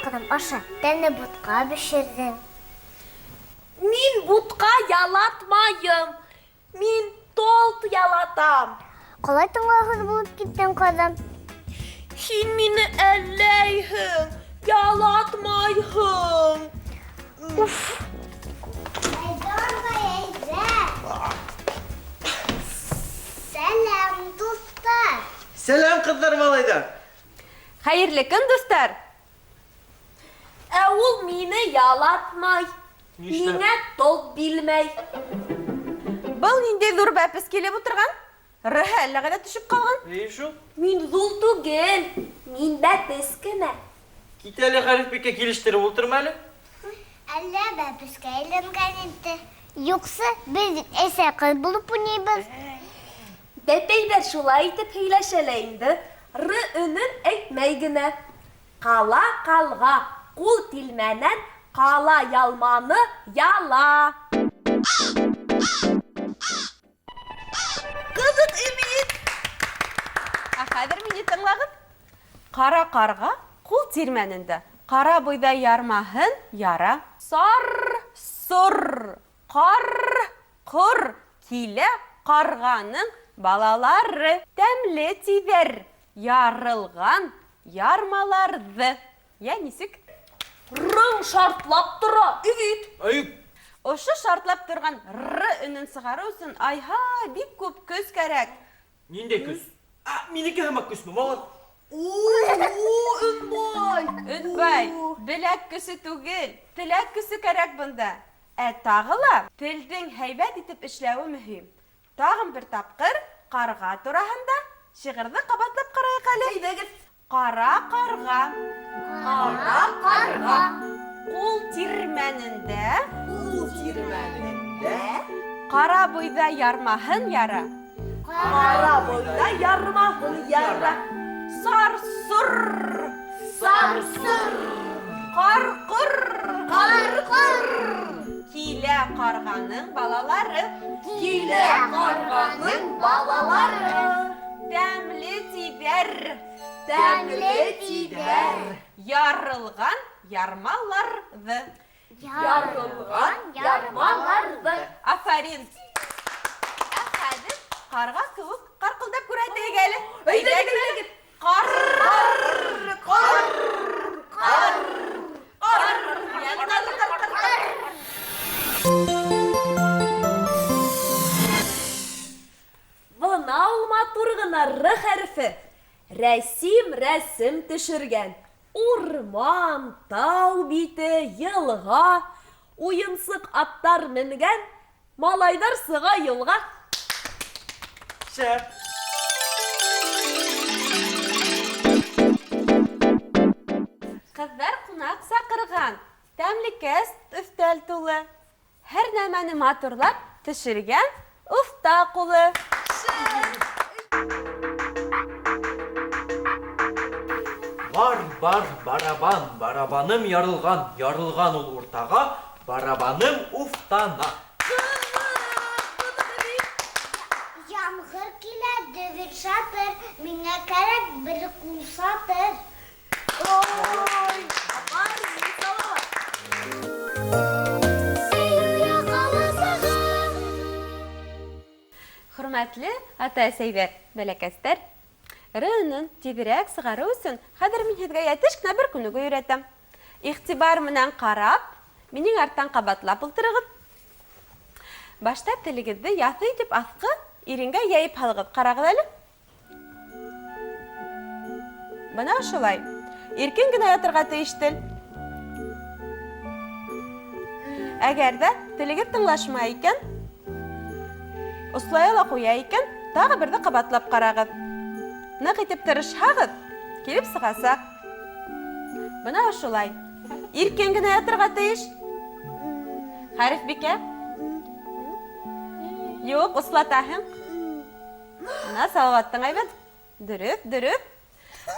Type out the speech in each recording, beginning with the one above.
кызым, аша. Тәне бутка бешердең. Мин бутка ялатмайым. Мин толт ялатам. Калай тыңлагыз булып киттең, кызым? Син мине әлләйһең, ялатмайһың. Сәлам, дуслар. Selam kızlar malaylar. Хәерле көн, дуслар. Ә ул мине ялатмай. Миңә толт билмәй. Был ниндәй зур бәпес килеп утырган? Рәхә әлләгә дә төшеп калган. şu? Мин зул түгел. Мин бәпес кенә. Git hele Harif Bey'e geliştirip oturmalı. Әллә бәпескә әйләнгән инде. Юкса, без әсә кыз булып уйнайбыз. Бәпәйләр шулай итеп һөйләшәләр инде. Р өнен әйтмәй генә. Кала калга, кул тилмәнән кала ялманы яла. Кызык Өмит. Хәзер мине тыңлагыз. Кара карга кул тирмәнендә. Кара буйда ярмаһын яра. Сар, сур, кар, кур. Килә карганың балалары. Тәмле тибер. Ярылган ярмаларҙы. Я нисек? Рың шартлап тора. Өмит. Ayıp. Ошо шартлап торган р өнен сыгару өчен айха бик күп көс кәрәк. Ninde küs? Minike hemen küs mü? Vallahi. Өнбай. Өнбай, беләк көсе түгел, теләк көсе кәрәк бында. Тагы ла телдең һәйбәт итеп эшләүе мөһим. Тагын бер тапкыр карга тураһында шигырьне кабатлап карыйк әле. Әйдәгез. Кара карга, Кара карга. кул тирмәнендә, Ул тирмәнендә. кара буйда ярмаһын яра. Кара буйда ярмаһын яра. Сар-сур, Сарсыр. кар-кур, Кар-кыр. килә карганың балалары. Килә карганың балалары. Тәмле тибәр, Тәмле тибәр. ярылган ярмаларҙы. Ярылган ярмаларҙы. Афарин. Хәзер карға кеүек ҡарҡылдап күрһәтәйек әле. Әйдәгез. Ҡар, Бына ул матур гына р хәрефе. Рәсем төшөргән. Урман, тау бите, йылға, уйынсыҡ аттар менгән, малайҙар сыға юлға. Şef. ҡыҙҙар ҡунаҡ саҡырған. Тәмле кәс өҫтәл тулы. Һәр нәмәне матурлап төшөргән оҫта ҡулы. Var baraban, barabanım yarılgan ol ortağa, barabanım uftana. Ямғыр килә, дөбөр шатыр, миңа кәрәк бер кул сатыр. Ой, апар, нисала. Хөрмәтле ата-әсәйҙәр, бәләкәстәр, рынын тиберәк сығарыу өсөн хәҙер мин һеҙгә йәтеш кенә бер күнегә өйрәтәм. Иғтибар менән ҡарап, минең арттан ҡабатлап ултырығыҙ. Башта телегеҙҙе яҫы итеп аҫҡы иренгә йәйеп һалығыҙ. Ҡарағыҙ әле. Бына ошолай. Иркен генә ятырға тейеш тел. Әгәр ҙә телегеҙ тыңлашмай икән, ослая ла ҡуя икән, тағы берҙе ҡабатлап ҡарағыҙ. Ныҡ итеп тырышһағыҙ, килеп сығасаҡ. Бына ошолай. Иркен генә ятырға тейеш. Хәриф бикә? Юҡ, ослатаһың. Бына салауаттың әйбәт. Дөрөҫ.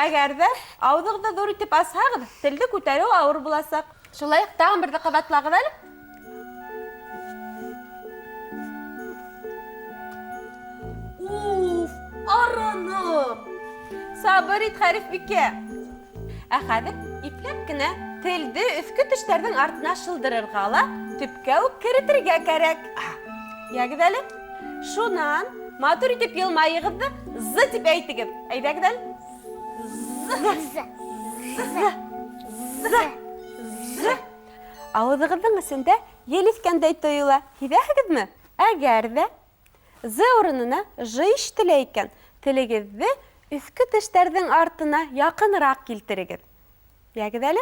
Әгәр ҙә ауыҙығыҙҙы ҙур итеп асһағыҙ, телде күтәреү ауыр буласаҡ. Шулай тағын берҙе ҡабатлағыҙ әле. Уф, арыным. Сабыр ит, Хәриф бикә. Ә хәҙер ипләп кенә Телді үскі түштердің артына шылдырырға ала, түпке үк керетірге керек. Ягдалі, шунан матур етіп елмайығызды зы деп әйтігіз. Әйдәгдәл? Зы. Ауызығыздың үсінде елескендей тойыла. Хидәгіз ме? Әгер де зы орынына жы іштілейкен, тілігізді үскі түштердің артына яқынырақ келтірігіз. Ягдәлі?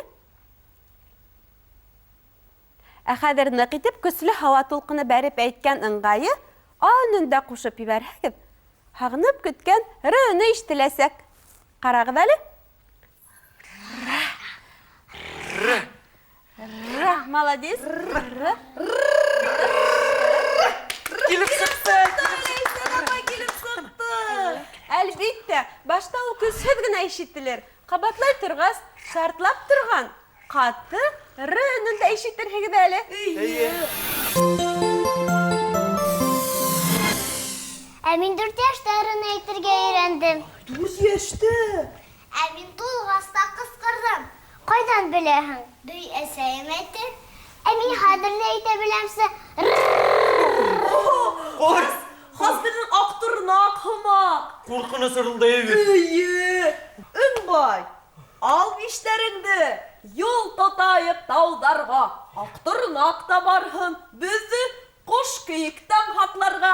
Әхәдір нәқитіп көсілі хава толқыны бәріп әйткен ыңғайы анында қушып ебәрәгіз. Хағынып күткен рыны іштіләсәк. Қарағыз әлі? Маладес. Келіп шықты! Әлбетті, башта ол көсіп гіна ешеттілер. Қабатлай тұрғас, шартлап тұрған. Қатты рынын да ешеттір хегіз әлі. Әмин 4 яштарын әйтірге үйрендім. 4 яшты. Әмин тұлғаста қысқырдым. Қойдан білеғің? Дөй әсәйім әйтті. Әмин қадырлы әйті білемсі. Қорс! Хастырның ақтырына қымақ. Қорқыны сырылды егі. Үйі. Үңбай. Ал биштеріңді. Yol татайып таударға. Ақтырына ақта барғын. Бізді қош күйіктен хақларға.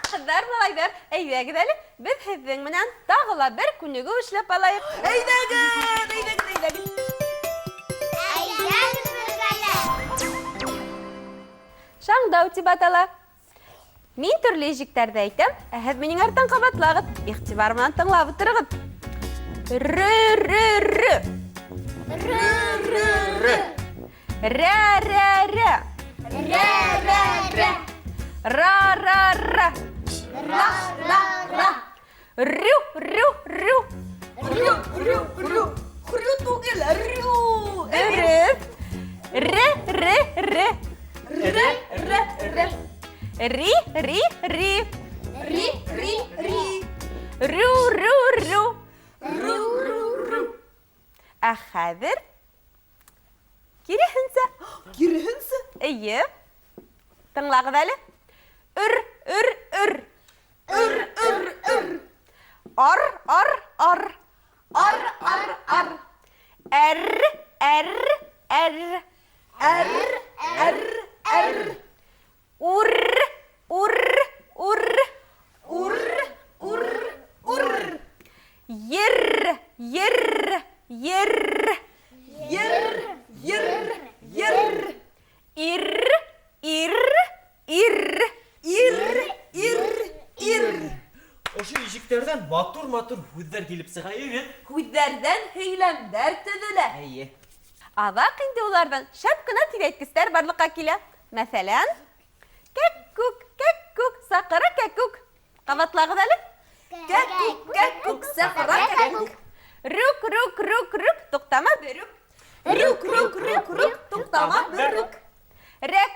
Қыздар, малайдар, әйдәгіз әлі, біз сіздің мінен тағыла бір күнігі үшлеп алайық. Әйдәгіз. Шаңдау тип атала. Мен түрлі ежіктерді әйтем, әхіз менің артан қабатлағыз, иқтибар мұнан тыңлап тұрғыз. Ры-ры-ры. Ры-ры-ры. Ра-ра-ра. Ра-ра-ра. Ра-ра-ра. Ра-ра-ра. Рю-рю-рю. Рю. Хрю түгел, рю. Үріз. Ри-ри-ри. Ры. Ри-ри-ри. Ри. Рю-рю-рю. Ру. Әхәдір. Керехінсі. Керехінсі? Әйе. Тыңлағыз әлі. Үр. Үр. Ар. Ар. Әр. Ур. Ир. Ошы ежіктерден матур хүддер келіп сыға егі. Хүддерден хейлемдер түділі. Әйе. Азақ инде улардан шәп кына тирәйткістер барлыққа келі. Мәсәлән, кәккүк, сақыры кәккүк. Қабатлағыз әлі? Кәккүк, сақыры кәккүк. Рук, тоқтама бүрік. Рук, тоқтама бүрік. Рәк,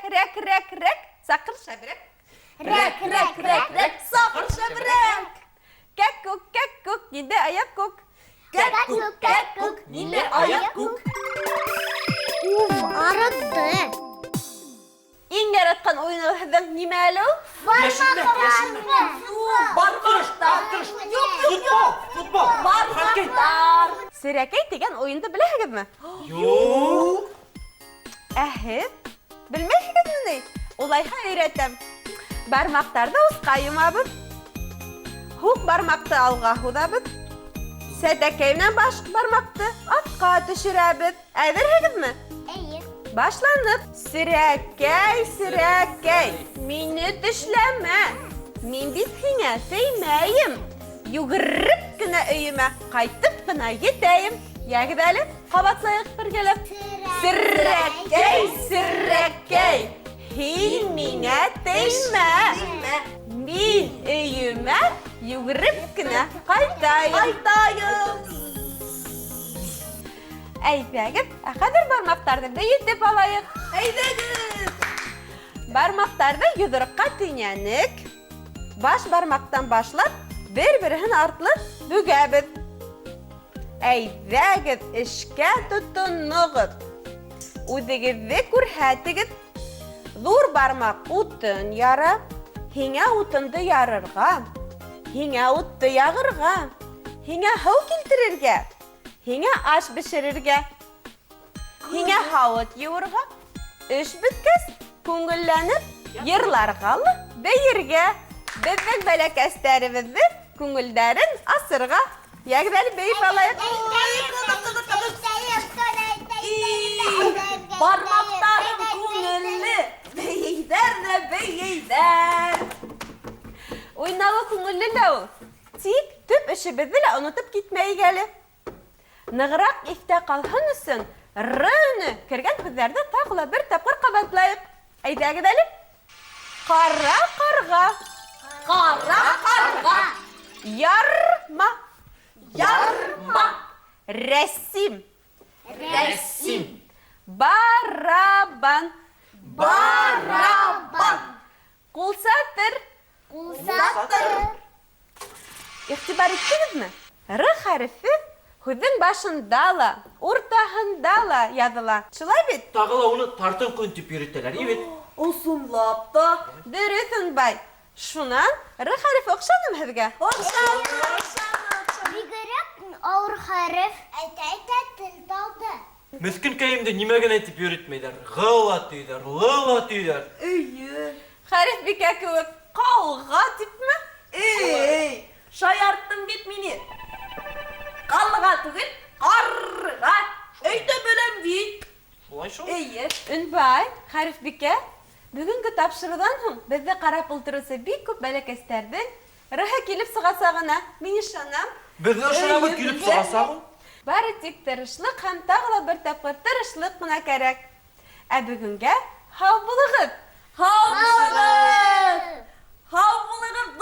сақыр шәбірек. Рәк, сақыр шәбірек. Кәккүк, ненде аяп көк. Кәккүк, ненде аяп көк. Арыдды. Ең яратқан ойынығыздан неме әлі? Бармақтар. Футбол. Бармақтар. Сірәкей деген ойынды біләгіз ме? Йоу. Әхіз, білмейсіз мұны? Олайға үйретім. Бармақтарды ұсқа юмабыз. Хуқ бармақты алға худабыз. Сәтәкеймнен башық бармақты атқа түшірәбіз. Әдіргіз ме? Әйе. Башланып. Сірәкей. Мені түшләмә. Мен бит сиңа сеймәйім. Югырып кына өйіме, қайтып кына етәйім. Ягыз әлі, қабатлайық біргеліп. Сірәкей. Хин миңа теймә. Мен өйіме югырып кына қайтайым. Әйдәгіз, әқадыр бармақтарды да етіп алайық. Бармақтарды юдырыққа түйнәнік. Баш бармақтан башлап, бір-бірін артлы бүгәбіз. әйҙәгеҙ эшкә тотоноғоҙ. Үҙегеҙҙе күрһәтегеҙ. Ҙур бармаҡ утын яра, һиңә утынды ярырға, һиңә утты яғырға, һиңә һыу килтерергә, һиңә аш бешерергә, һиңә һауыт йыуырға, эш бөткәс, күңелләнеп, йырларға, бейергә, беҙҙең бәләкәстәребеҙҙең күңелдәрен асырға. Ягъҙәле бейеп алайыҡ. Бармаҡтарым күңелле, бейейҙәр ҙә бейейҙәр. Уйнауы күңелле лә ул. Тик төп эшебеҙҙе лә онотоп китмәйек әле. Нығыраҡ иҫтә ҡалһын өсөн р-ны кергән һүҙҙәрҙе тағы ла бер тапҡыр ҡабатлайыҡ. Әйҙәгеҙ әле. Ҡара ҡарға. Ҡара ҡарға. Ярма. Ярма. Рәсим. Рәсим. Барабан. Барабан. Ҡулсатыр. Ҡулсатыр. Иғтибар иттегеҙме? Р хәрефе һүҙҙең башында ла, уртаһында ла яҙыла. Шулай бит? Тағы ла уны тартын көн тип йөрөтәләр, ибет. Ысынлап та. Дөрөҫ Унбай. Шунан Р хәрефе оҡшанымы һеҙгә? Бигерәк ауыр хәреф. Әйтә тел талды. Меҫкенкәйемде нимәгән әйтеп йөрөтмәйҙәр. Ғ-ла тейҙәр, Л-ла тейҙәр. Өйө. Хәреф бикә кеүек ҡауға типме? Эй, шаярттың бит мине. Ҡалға түгел, ҡарға. Әйтә беләм бит. Шулай шул. Эйе. Унбай, хәреф бикә, бөгөнгө тапшырыуҙан һуң беҙҙе ҡарап ултырыусы бик күп бәләкәстәрҙең рәһе килеп сығасағына мин ышанам. Беҙҙе ышанабыҙ килеп сығасағын. Бары тик тырышлыҡ һәм тағы ла бер тапҡыр тырышлыҡ ҡына кәрәк. Ә бөгөнгә һау булығыҙ. Һау булығыҙ. Һау булығыҙ